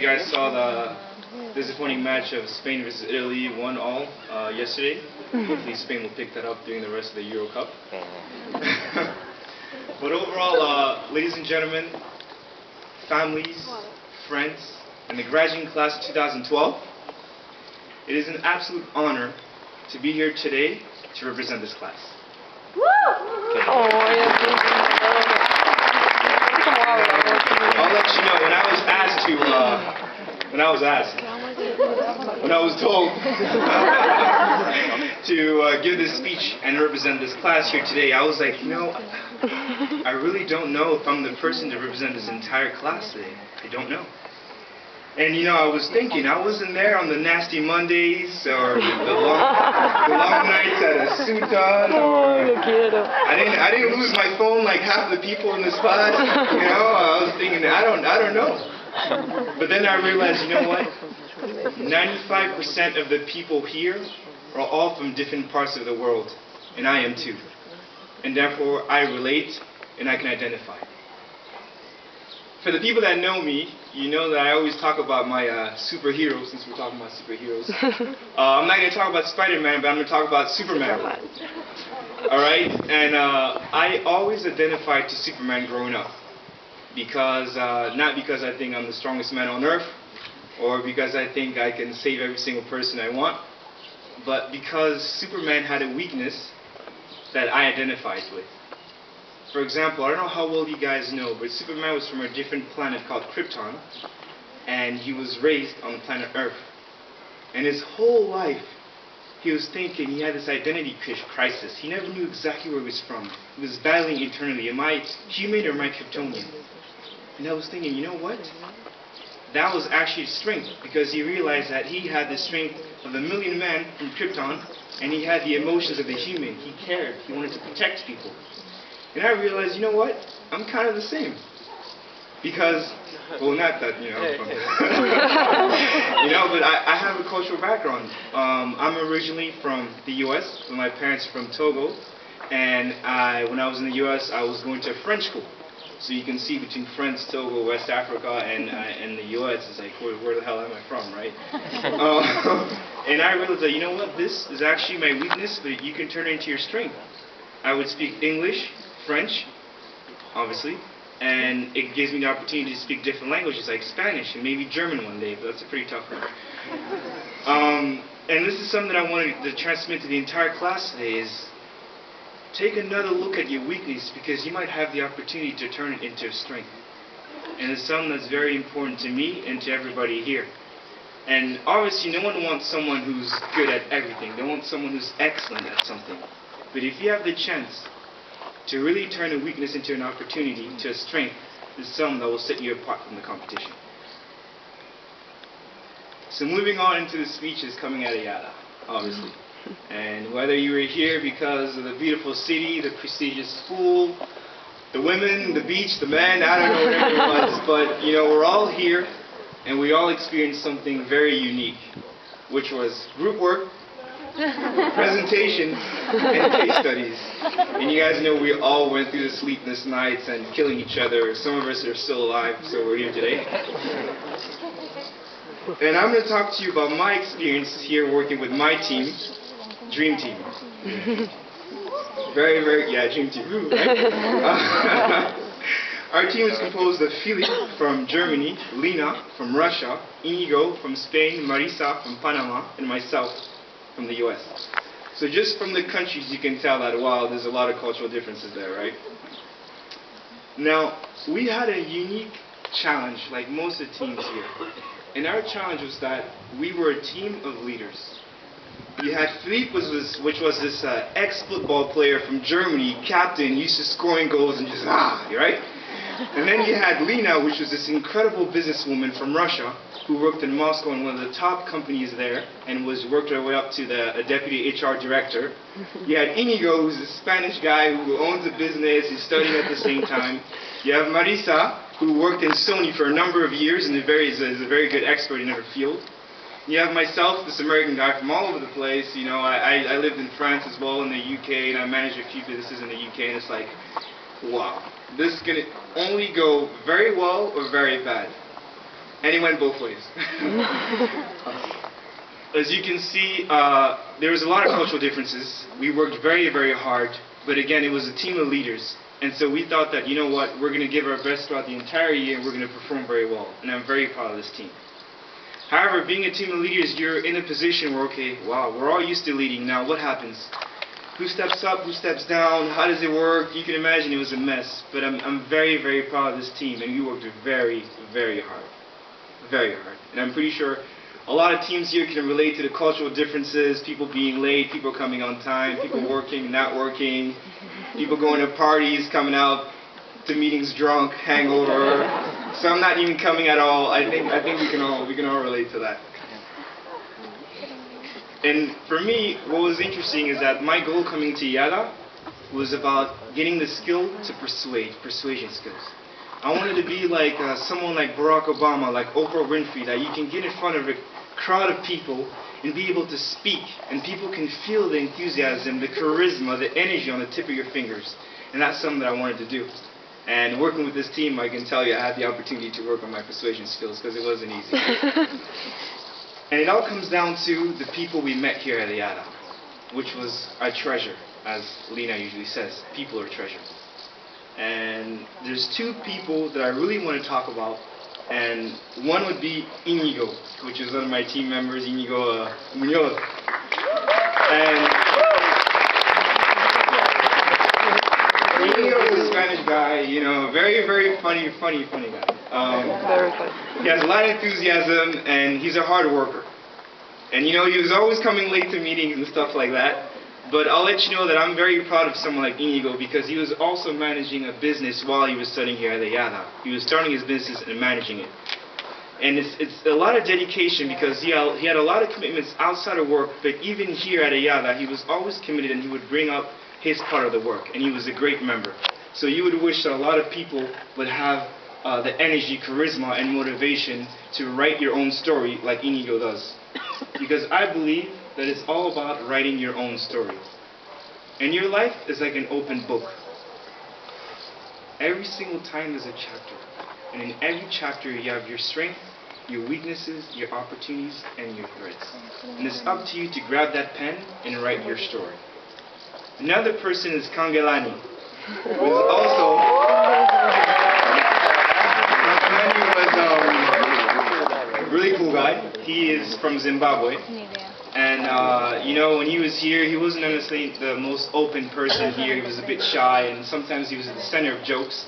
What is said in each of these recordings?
You guys saw the disappointing match of Spain versus Italy, 1-1 yesterday. Hopefully Spain will pick that up during the rest of the Euro Cup. But overall, ladies and gentlemen, families, friends, and the graduating class of 2012, it is an absolute honor to be here today to represent this class. Woo! Oh, I'll let you know, when I was told to give this speech and represent this class here today, I was like, I really don't know if I'm the person to represent this entire class today. I don't know. And I was thinking, I wasn't there on the nasty Mondays or the long nights at a suit on. I didn't lose my phone like half the people in this class. I was thinking, I don't know. But then I realized, 95% of the people here are all from different parts of the world, and I am too. And therefore, I relate and I can identify. For the people that know me, you know that I always talk about my superheroes, since we're talking about superheroes. I'm not going to talk about Spider-Man, but I'm going to talk about Superman. Alright? And I always identified to Superman growing up. Because, not because I think I'm the strongest man on earth, or because I think I can save every single person I want, but because Superman had a weakness that I identified with. For example, I don't know how well you guys know, but Superman was from a different planet called Krypton, and he was raised on the planet Earth. And his whole life, he was thinking he had this identity crisis. He never knew exactly where he was from. He was battling internally. Am I human or am I Kryptonian? And I was thinking, you know what? That was actually strength, because he realized that he had the strength of a million men from Krypton, and he had the emotions of a human. He cared. He wanted to protect people. And I realized, I'm kind of the same. Because, well, not that, but I have a cultural background. I'm originally from the U.S., but my parents are from Togo. And when I was in the U.S., I was going to a French school. So you can see between France, Togo, West Africa, and the U.S., it's like, where the hell am I from, right? And I realized that, this is actually my weakness, but you can turn it into your strength. I would speak English, French, obviously, and it gives me the opportunity to speak different languages like Spanish and maybe German one day, but that's a pretty tough one. And this is something that I wanted to transmit to the entire class today is take another look at your weakness, because you might have the opportunity to turn it into a strength. And it's something that's very important to me and to everybody here. And obviously no one wants someone who's good at everything. They want someone who's excellent at something. But if you have the chance to really turn a weakness into an opportunity, to a strength, is something that will set you apart from the competition. So moving on into the speeches coming out of EADA, obviously. And whether you were here because of the beautiful city, the prestigious school, the women, the beach, the men, I don't know whatever it was, but we're all here and we all experienced something very unique, which was group work, presentations, and case studies. And you guys know we all went through the sleepless nights and killing each other. Some of us are still alive, so we're here today. And I'm going to talk to you about my experience here working with my team, Dream Team. Dream Team. Ooh, right? Our team is composed of Philip from Germany, Lina from Russia, Inigo from Spain, Marisa from Panama, and myself from the US. So just from the countries you can tell that, wow, there's a lot of cultural differences there, right? Now, we had a unique challenge like most of the teams here. And our challenge was that we were a team of leaders. You had Philippe, which was this ex-football player from Germany, captain, used to scoring goals and just, right? And then you had Lina, which was this incredible businesswoman from Russia, who worked in Moscow in one of the top companies there, and worked her way up to a deputy HR director. You had Inigo, who's a Spanish guy who owns a business, he's studying at the same time. You have Marisa, who worked in Sony for a number of years and is a very good expert in her field. You have myself, this American guy from all over the place. I lived in France as well, in the UK, and I managed a few businesses in the UK, and it's like, wow, this is going to only go very well or very bad. And it went both ways. As you can see, there was a lot of cultural differences. We worked very, very hard, but again, it was a team of leaders. And so we thought that, you know what, we're going to give our best throughout the entire year and we're going to perform very well. And I'm very proud of this team. However, being a team of leaders, you're in a position where, okay, wow, we're all used to leading. Now what happens? Who steps up, who steps down, how does it work? You can imagine it was a mess. But I'm very, very proud of this team, and we worked very, very hard. Very hard. And I'm pretty sure a lot of teams here can relate to the cultural differences, people being late, people coming on time, people working, not working, people going to parties, coming out to meetings drunk, hangover. Some not even coming at all. I think we can all relate to that. And for me, what was interesting is that my goal coming to EADA was about getting the skill to persuasion skills. I wanted to be like someone like Barack Obama, like Oprah Winfrey, that you can get in front of a crowd of people and be able to speak, and people can feel the enthusiasm, the charisma, the energy on the tip of your fingers. And that's something that I wanted to do. And working with this team, I can tell you I had the opportunity to work on my persuasion skills because it wasn't easy. And it all comes down to the people we met here at EADA, which was our treasure, as Lena usually says. People are treasure. And there's two people that I really want to talk about. And one would be Inigo, which is one of my team members, Inigo Munoz. And Inigo is a Spanish guy, you know, very, very funny guy. Very funny. He has a lot of enthusiasm, and he's a hard worker. And you know, he was always coming late to meetings and stuff like that. But I'll let you know that I'm very proud of someone like Inigo because he was also managing a business while he was studying here at the EADA. He was starting his business and managing it. And it's a lot of dedication because he had a lot of commitments outside of work, but even here at EADA, he was always committed and he would bring up his part of the work. And he was a great member. So you would wish that a lot of people would have the energy, charisma, and motivation to write your own story like Inigo does. Because I believe that it's all about writing your own story. And your life is like an open book. Every single time there's a chapter. And in every chapter you have your strength, your weaknesses, your opportunities, and your threats. And it's up to you to grab that pen and write your story. Another person is Kangelani, who is also... Kangelani was a really cool guy. He is from Zimbabwe. And, you know, when he was here, he wasn't necessarily the most open person here. He was a bit shy, and sometimes he was at the center of jokes.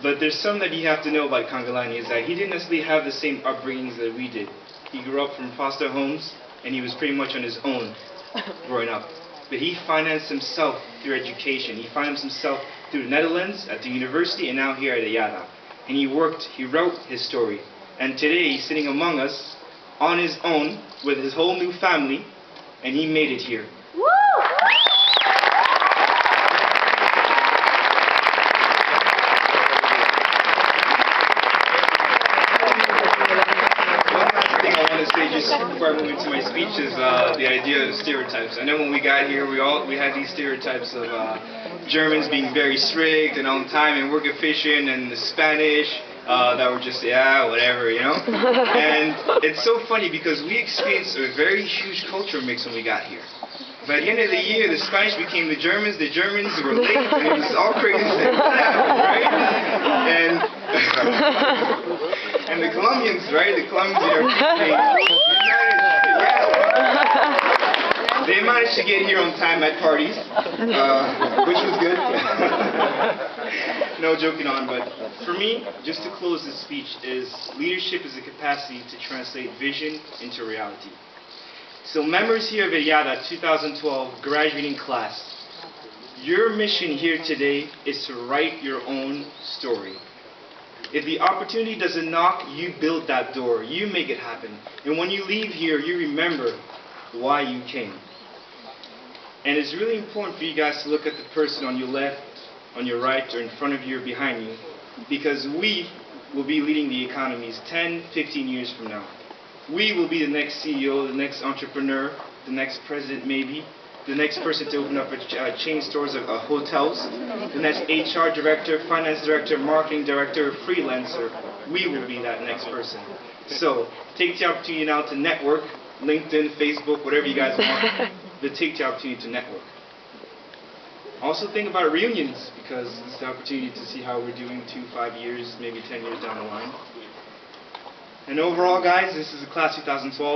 But there's something that you have to know about Kangelani is that he didn't necessarily have the same upbringings that we did. He grew up from foster homes, and he was pretty much on his own growing up. But he financed himself through education. He financed himself through the Netherlands, at the university, and now here at EADA. And he wrote his story. And today he's sitting among us on his own with his whole new family, and he made it here. Woo! One last thing I want to say just before I move into my speech is the idea of stereotypes. I know when we got here, we had these stereotypes of Germans being very strict and on time and work efficient, and the Spanish that were just, yeah, whatever, you know? And it's so funny because we experienced a very huge culture mix when we got here. By the end of the year, the Spanish became the Germans were late, and it was all crazy. Right? And the Colombians, right? The Colombians they managed to get here on time at parties, which was good. No joking on, but for me, just to close this speech, is leadership is the capacity to translate vision into reality. So members here of EADA 2012 graduating class, your mission here today is to write your own story. If the opportunity doesn't knock, you build that door, you make it happen. And when you leave here, you remember why you came. And it's really important for you guys to look at the person on your left, on your right, or in front of you or behind you, because we will be leading the economies 10, 15 years from now. We will be the next CEO, the next entrepreneur, the next president maybe, the next person to open up a chain stores of hotels, the next HR director, finance director, marketing director, freelancer. we will be that next person. So take the opportunity now to network, LinkedIn, Facebook, whatever you guys want, but take the opportunity to network. Also think about reunions, because it's the opportunity to see how we're doing 2, 5 years, maybe 10 years down the line. And overall, guys, this is the class 2012.